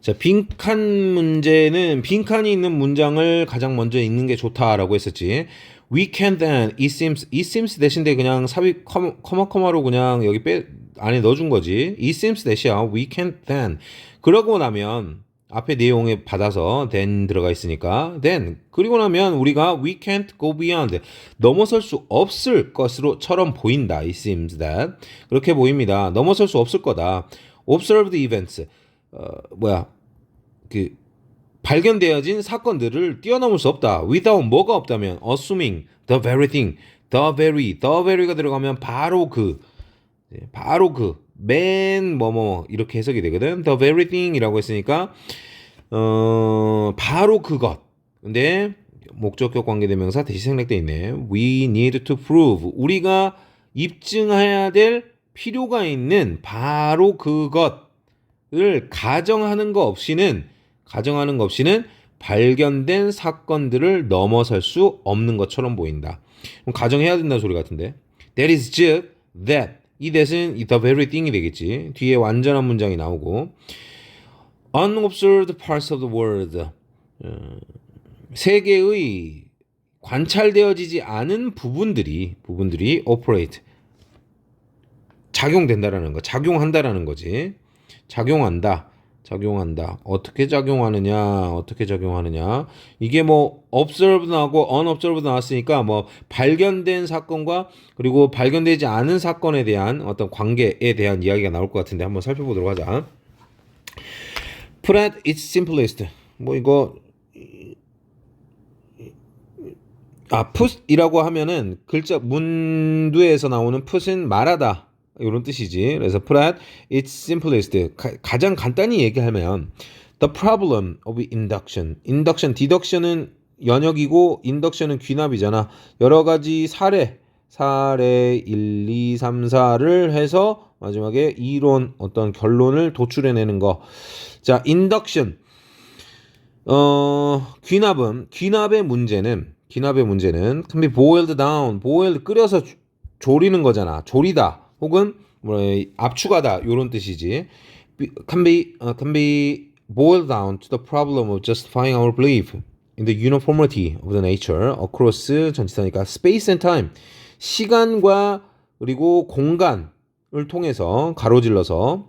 자, 빈칸 문제는 빈칸이 있는 문장을 가장 먼저 읽는 게 좋다라고 했었지. We can then, it seems 대신에 그냥 삽입 커마로 그냥 여기 안에 넣어준 거지. It seems that이야. We can then. 그러고 나면 앞에 내용에 받아서 then 들어가 있으니까 then. 그리고 나면 우리가 we can't go beyond. 넘어설 수 없을 것으로처럼 보인다. It seems that. 그렇게 보입니다. 넘어설 수 없을 거다. Observe the events. 그 발견되어진 사건들을 뛰어넘을 수 없다. without 뭐가 없다면 assuming the very thing, the very가 들어가면 바로 맨 뭐뭐 이렇게 해석이 되거든. the very thing이라고 했으니까 바로 그것. 근데 목적격 관계대명사 대시 생략돼 있네. We need to prove. 우리가 입증해야 될 필요가 있는 바로 그것을 가정하는 거 없이는 발견된 사건들을 넘어설 수 없는 것처럼 보인다. 그럼 가정해야 된다는 소리 같은데. That is 즉 that. 이 that은 the very thing이 되겠지. 뒤에 완전한 문장이 나오고 unobserved parts of the world. 세계의 관찰되어지지 않은 부분들이 operate. 작용된다라는 거. 작용한다라는 거지. 작용한다. 어떻게 작용하느냐. 이게 뭐 observed 나오고 unobserved 나왔으니까 뭐 발견된 사건과 그리고 발견되지 않은 사건에 대한 어떤 관계에 대한 이야기가 나올 것 같은데 한번 살펴보도록 하자. Put at its simplest. 뭐 이거 put이라고 하면은 글자 문두에서 나오는 put은 말하다. 이런 뜻이지. 그래서 put at its simplest. 가장 간단히 얘기하면 the problem of induction. deduction은 연역이고 induction은 귀납이잖아. 여러 가지 사례 1, 2, 3, 4를 해서 마지막에 이론 어떤 결론을 도출해내는 거. 자, induction. 귀납의 문제는 can be boiled down. boiled 끓여서 조리는 거잖아. 조리다. 혹은 압축하다 이런 뜻이지. Can be boiled down to the problem of justifying our belief in the uniformity of the nature across 전치사니까 space and time. 시간과 그리고 공간을 통해서 가로질러서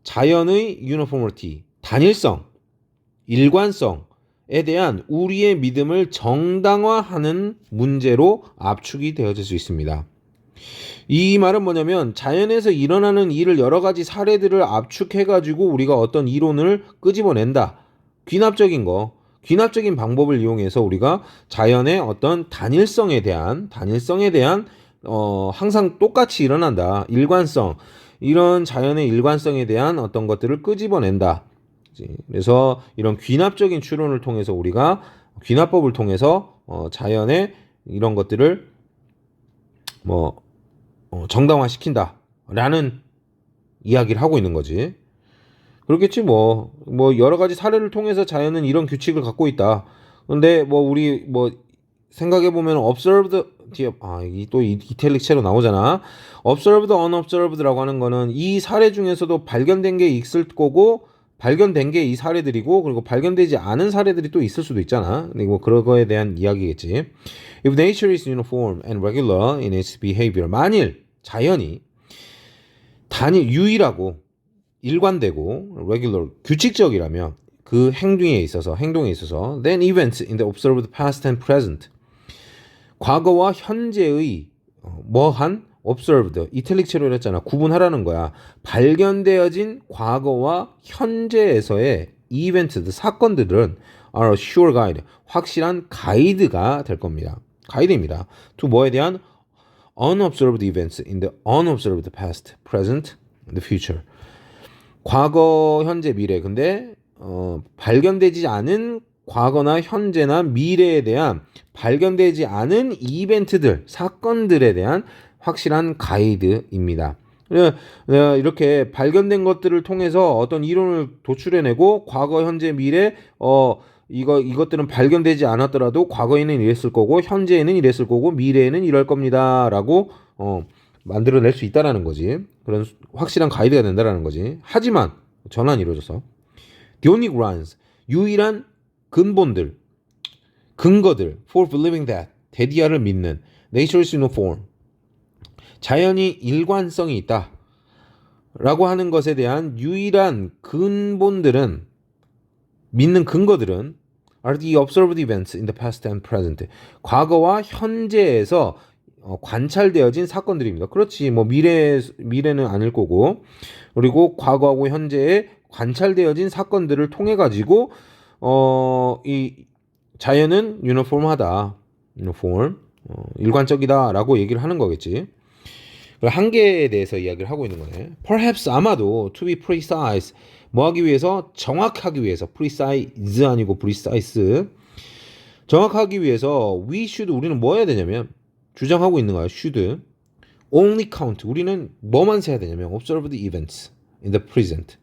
자연의 uniformity, 단일성, 일관성에 대한 우리의 믿음을 정당화하는 문제로 압축이 되어질 수 있습니다. 이 말은 뭐냐면 자연에서 일어나는 일을 여러 가지 사례들을 압축해가지고 우리가 어떤 이론을 끄집어낸다. 귀납적인 방법을 이용해서 우리가 자연의 어떤 단일성에 대한 항상 똑같이 일어난다. 일관성, 이런 자연의 일관성에 대한 어떤 것들을 끄집어낸다. 그래서 이런 귀납적인 추론을 통해서 우리가 귀납법을 통해서 자연의 이런 것들을 정당화시킨다라는 이야기를 하고 있는 거지. 그렇겠지 뭐 여러 가지 사례를 통해서 자연은 이런 규칙을 갖고 있다. 근데 우리 생각해 보면 observed 또 이탈릭체로 나오잖아. observed, unobserved라고 하는 거는 이 사례 중에서도 발견된 게 있을 거고 발견된 게 이 사례들이고 그리고 발견되지 않은 사례들이 또 있을 수도 있잖아. 그리고 그런 거에 대한 이야기겠지. If nature is uniform and regular in its behavior. 만일 자연이 유일하고 일관되고 regular, 규칙적이라면 그 행동에 있어서 then events in the observed past and present. 과거와 현재의 observed, 이탈릭체로 했잖아. 구분하라는 거야. 발견되어진 과거와 현재에서의 이벤트, 사건들은 are a sure guide, 확실한 가이드가 될 겁니다. 가이드입니다. to 뭐에 대한 unobserved events in the unobserved past, present, and the future. 과거, 현재, 미래. 근데 발견되지 않은 과거나 현재나 미래에 대한 발견되지 않은 이벤트들, 사건들에 대한 확실한 가이드입니다. 이렇게 발견된 것들을 통해서 어떤 이론을 도출해내고 과거, 현재, 미래 이것들은 발견되지 않았더라도 과거에는 이랬을 거고 현재에는 이랬을 거고 미래에는 이럴 겁니다라고 만들어낼 수 있다라는 거지. 그런 확실한 가이드가 된다라는 거지. 하지만 전환이 이루어져서 the only grounds 유일한 근본들 근거들 for believing that 데디아를 믿는 nature's uniform 자연이 일관성이 있다 라고 하는 것에 대한 유일한 근본들은 믿는 근거들은 are the observed events in the past and present 과거와 현재에서 관찰되어진 사건들입니다. 그렇지 뭐 미래는 아닐 거고 그리고 과거하고 현재에 관찰되어진 사건들을 통해 가지고 이 자연은 유니폼하다. 유니폼. 일관적이다라고 얘기를 하는 거겠지. 한계에 대해서 이야기를 하고 있는 거네. Perhaps 아마도 to be precise 뭐 하기 위해서 정확하기 위해서 precise 아니고 precise 정확하기 위해서 we should 우리는 뭐 해야 되냐면 주장하고 있는 거야. should only count 우리는 뭐만 세야 되냐면 observed events in the present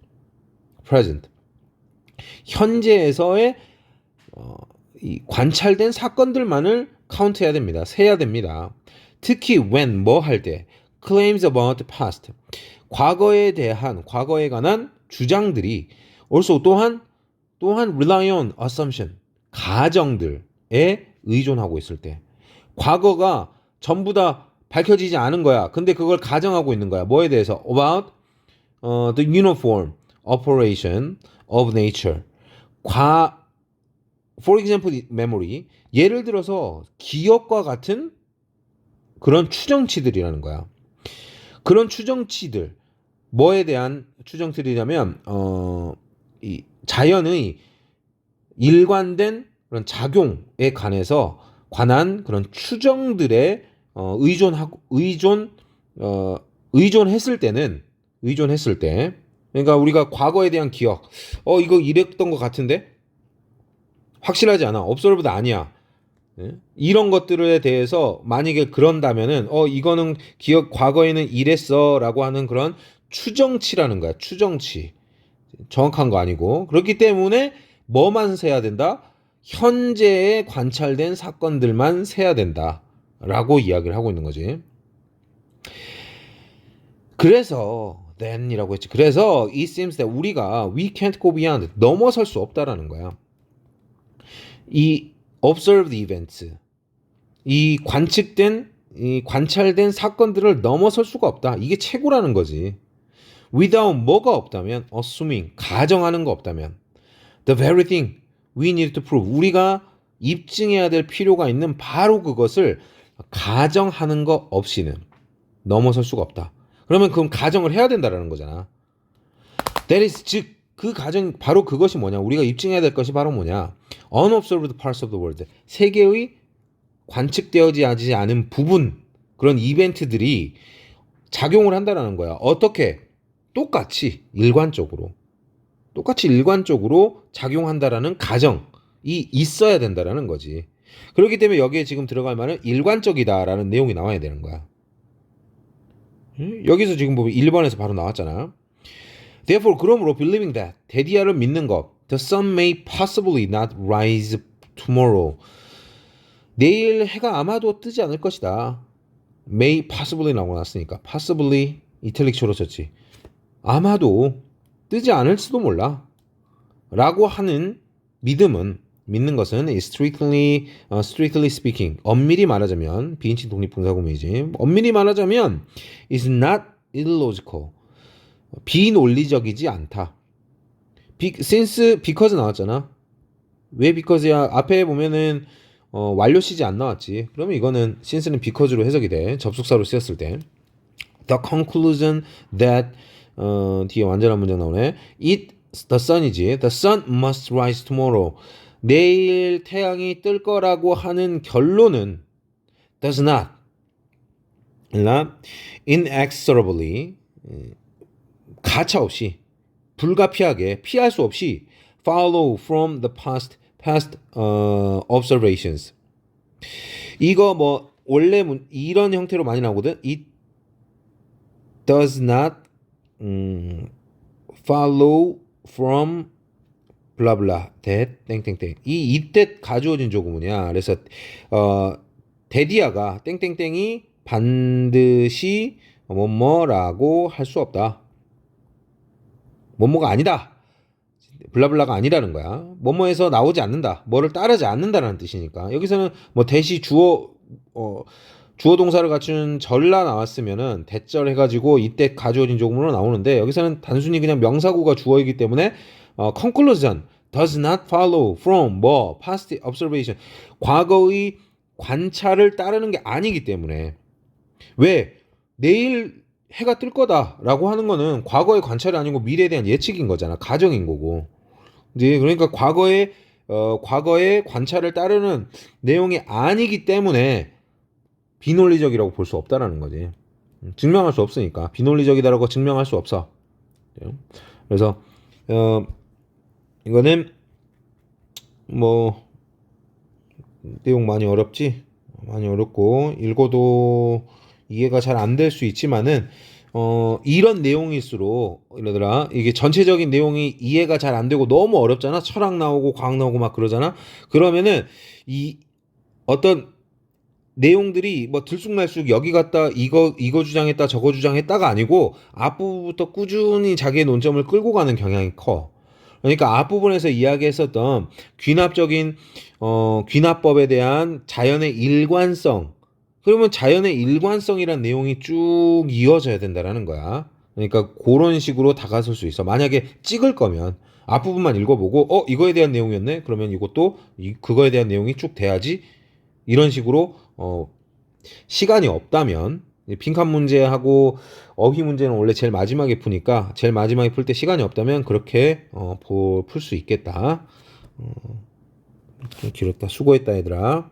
현재에서의 이 관찰된 사건들만을 카운트해야 됩니다. 세야 됩니다. 특히 when 뭐 할 때 claims about the past 과거에 관한 주장들이 also 또한 rely on assumption 가정들에 의존하고 있을 때 과거가 전부 다 밝혀지지 않은 거야. 근데 그걸 가정하고 있는 거야. 뭐에 대해서 about the uniform operation of nature for example memory 예를 들어서 기억과 같은 그런 추정치들이라는 거야. 그런 추정치들 뭐에 대한 추정들이냐면 이 자연의 일관된 그런 작용에 관한 그런 추정들에 의존했을 때 그러니까 우리가 과거에 대한 기억 이거 이랬던 것 같은데 확실하지 않아 observed 아니야 이런 것들에 대해서 만약에 그런다면은 이거는 과거에는 이랬어라고 하는 그런 추정치라는 거야. 추정치. 정확한 거 아니고. 그렇기 때문에 뭐만 세야 된다? 현재에 관찰된 사건들만 세야 된다라고 이야기를 하고 있는 거지. 그래서 then이라고 했지. 그래서 it seems that 우리가 we can't go beyond 넘어설 수 없다라는 거야. 이 observed events 이 관찰된 사건들을 넘어설 수가 없다. 이게 최고라는 거지. without 뭐가 없다면 assuming 가정하는 거 없다면 the very thing we need to prove 우리가 입증해야 될 필요가 있는 바로 그것을 가정하는 거 없이는 넘어설 수가 없다. 그러면 그럼 가정을 해야 된다라는 거잖아. That is 즉 그 가정 바로 그것이 뭐냐? 우리가 입증해야 될 것이 바로 뭐냐? Unobserved parts of the world. 세계의 관측되어지지 않은 부분 그런 이벤트들이 작용을 한다라는 거야. 어떻게? 똑같이 일관적으로 작용한다라는 가정이 있어야 된다라는 거지. 그렇기 때문에 여기에 지금 들어갈 말은 일관적이다라는 내용이 나와야 되는 거야. 여기서 지금 보면 1번에서 바로 나왔잖아. Therefore, 그러므로 believing that 데디아를 믿는 것 the sun may possibly not rise tomorrow 내일 해가 아마도 뜨지 않을 것이다. may possibly 라고 나왔으니까 possibly 이탈릭처로 썼지. 아마도 뜨지 않을지도 몰라 라고 하는 믿는 것은 strictly speaking 엄밀히 말하자면 비인칭 독립분사구문이지. 엄밀히 말하자면 is not illogical 비논리적이지 않다. since because 나왔잖아. 왜 because야? 앞에 보면은 완료 시제 안 나왔지. 그러면 이거는 since는 because로 해석이 돼. 접속사로 쓰였을 때. The conclusion that 뒤에 완전한 문장 나오네. The sun이지. The sun must rise tomorrow. 내일 태양이 뜰 거라고 하는 결론은 does not inexorably 가차없이 불가피하게 피할 수 없이 follow from the past observations. 이거 뭐 원래 이런 형태로 많이 나오거든. It does not follow from blah blah that 땡땡땡. 이 이때 가주어진 조구문이야. 그래서 데디아가 땡땡땡이 반드시 뭐뭐라고 할 수 없다. 뭐뭐가 아니다. 블라블라가 아니라는 거야. 뭐뭐에서 나오지 않는다. 뭐를 따르지 않는다라는 뜻이니까. 여기서는 뭐 대시 주어 동사를 갖춘 절라 나왔으면은 대절 해가지고 이때 가주어진 조금으로 나오는데 여기서는 단순히 그냥 명사구가 주어이기 때문에 conclusion does not follow from 뭐 past observation 과거의 관찰을 따르는 게 아니기 때문에 왜 내일 해가 뜰 거다라고 하는 거는 과거의 관찰이 아니고 미래에 대한 예측인 거잖아. 가정인 거고. 이제 그러니까 과거의 관찰을 따르는 내용이 아니기 때문에 비논리적이라고 볼 수 없다라는 거지. 증명할 수 없으니까 비논리적이다라고 증명할 수 없어. 그래서 이거는 뭐 내용 많이 어렵지? 많이 어렵고 읽어도 이해가 잘 안 될 수 있지만은 이런 내용일수록 이러더라 이게 전체적인 내용이 이해가 잘 안 되고 너무 어렵잖아. 철학 나오고 과학 나오고 막 그러잖아. 그러면은 이 어떤 내용들이 뭐 들쑥날쑥 여기 갔다 이거 주장했다 저거 주장했다가 아니고 앞부분부터 꾸준히 자기의 논점을 끌고 가는 경향이 커. 그러니까 앞부분에서 이야기했었던 귀납법에 대한 자연의 일관성. 그러면 자연의 일관성이란 내용이 쭉 이어져야 된다라는 거야. 그러니까 그런 식으로 다가설 수 있어. 만약에 찍을 거면 앞부분만 읽어보고 이거에 대한 내용이었네. 그러면 이것도 그거에 대한 내용이 쭉 돼야지. 이런 식으로 시간이 없다면 빈칸 문제하고 어휘 문제는 원래 제일 마지막에 푸니까 제일 마지막에 풀 때 시간이 없다면 그렇게 풀 수 있겠다. 좀 길었다. 수고했다 얘들아.